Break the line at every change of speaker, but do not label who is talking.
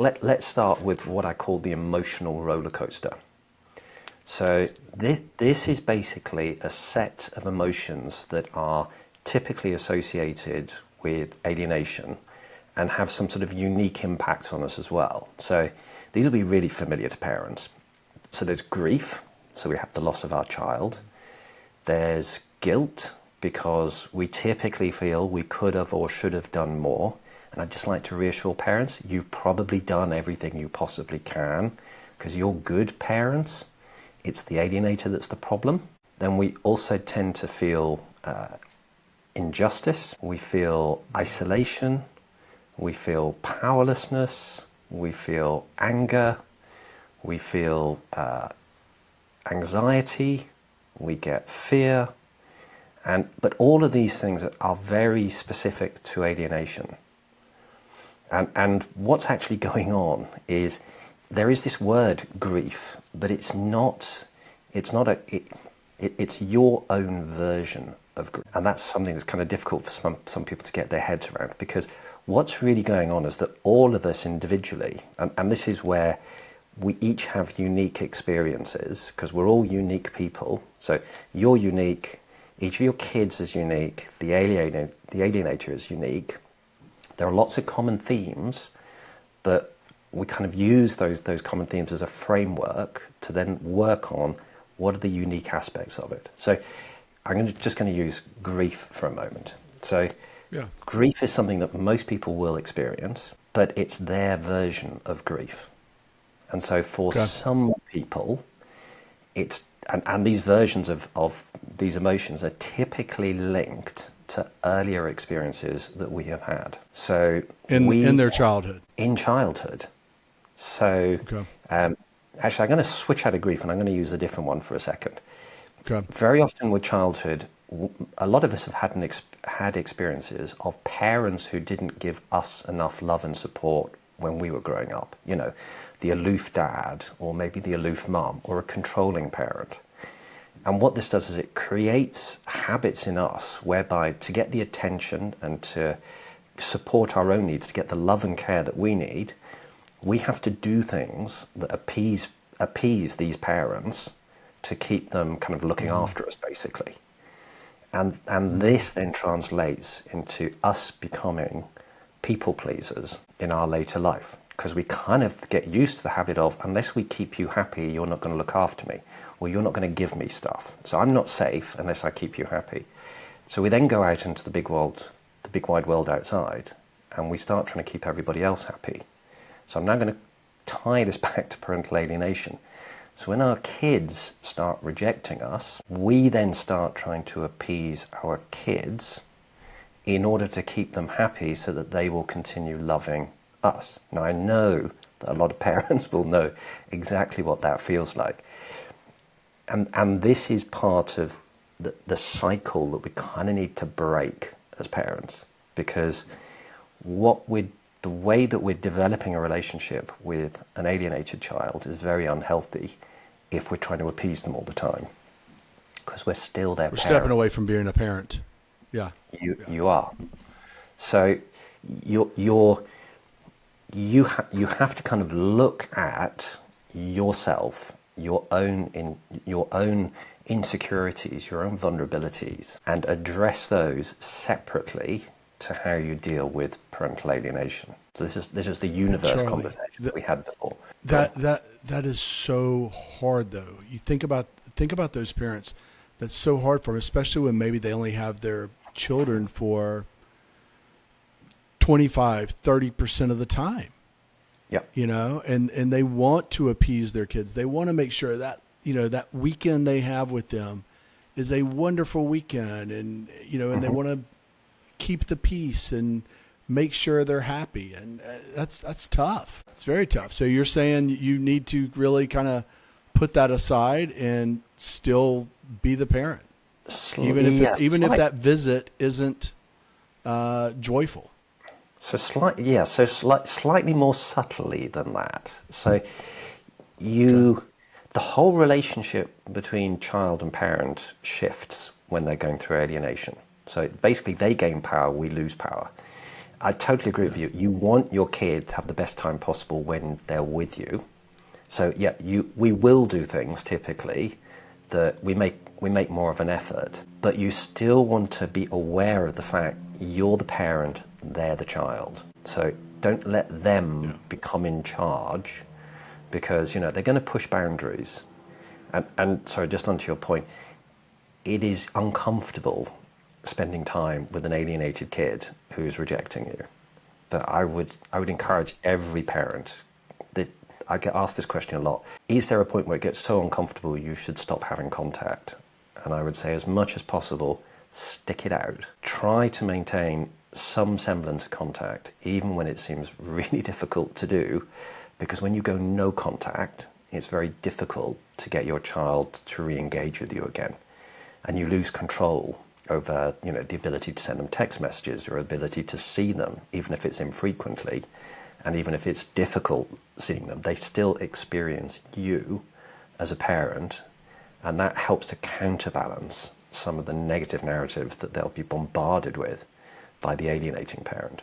Let's start with what I call the emotional roller coaster. So this is basically a set of emotions that are typically associated with alienation and have some sort of unique impact on us as well. So these will be really familiar to parents. So there's grief, so we have the loss of our child. There's guilt, because we typically feel we could have or should have done more. And I'd just like to reassure parents, you've probably done everything you possibly can because you're good parents. It's the alienator that's the problem. Then we also tend to feel injustice. We feel isolation. We feel powerlessness. We feel anger. We feel anxiety. We get fear. But all of these things are very specific to alienation. And what's actually going on is there is this word grief, but it's your own version of grief. And that's something that's kind of difficult for some people to get their heads around, because what's really going on is that all of us individually, and this is where we each have unique experiences, because we're all unique people. So you're unique, each of your kids is unique, the alienator is unique. There are lots of common themes, but we kind of use those common themes as a framework to then work on what are the unique aspects of it. So I'm just going to use grief for a moment. So grief is something that most people will experience, but it's their version of grief. And so for some people, and these versions of these emotions are typically linked to earlier experiences that we have had. So
in their childhood.
In childhood. So actually, I'm going to switch out of grief and I'm going to use a different one for a second. Very often with childhood, a lot of us have had experiences of parents who didn't give us enough love and support when we were growing up. You know, the aloof dad, or maybe the aloof mum, or a controlling parent. And what this does is it creates habits in us whereby to get the attention and to support our own needs, to get the love and care that we need, we have to do things that appease these parents to keep them kind of looking after us, basically. And this then translates into us becoming people pleasers in our later life, because we kind of get used to the habit of, unless we keep you happy, you're not going to look after me, or you're not going to give me stuff. So I'm not safe unless I keep you happy. So we then go out into the big world, the big wide world outside, and we start trying to keep everybody else happy. So I'm now going to tie this back to parental alienation. So when our kids start rejecting us, we then start trying to appease our kids in order to keep them happy so that they will continue loving us. Now, I know that a lot of parents will know exactly what that feels like. And this is part of the cycle that we kind of need to break as parents, because the way that we're developing a relationship with an alienated child is very unhealthy if we're trying to appease them all the time, because we're still their parent.
We're stepping away from being a parent. Yeah.
You are. So you have to kind of look at yourself, your own insecurities, your own vulnerabilities, and address those separately to how you deal with parental alienation. So this is the universe conversation that we had before.
That is so hard, though. You think about those parents. That's so hard for them, especially when maybe they only have their children for 25-30% of the time.
Yeah.
You know, and they want to appease their kids. They want to make sure that, you know, that weekend they have with them is a wonderful weekend, and, you know, and they want to keep the peace and make sure they're happy. And that's tough. It's very tough. So you're saying you need to really kind of put that aside and still be the parent, even if that visit isn't joyful.
So slightly more subtly than that. So the whole relationship between child and parent shifts when they're going through alienation. So basically they gain power, we lose power. I totally agree with you. You want your kid to have the best time possible when they're with you. So yeah, we will do things typically that we make more of an effort, but you still want to be aware of the fact you're the parent, they're the child. So don't let them become in charge, because they're going to push boundaries. And sorry, just onto your point, it is uncomfortable spending time with an alienated kid who's rejecting you. But I would encourage every parent that I get asked this question a lot. Is there a point where it gets so uncomfortable you should stop having contact? And I would say, as much as possible, stick it out. Try to maintain some semblance of contact, even when it seems really difficult to do, because when you go no contact, it's very difficult to get your child to re-engage with you again. And you lose control over, the ability to send them text messages, your ability to see them, even if it's infrequently, and even if it's difficult seeing them, they still experience you as a parent, and that helps to counterbalance some of the negative narrative that they'll be bombarded with by the alienating parent.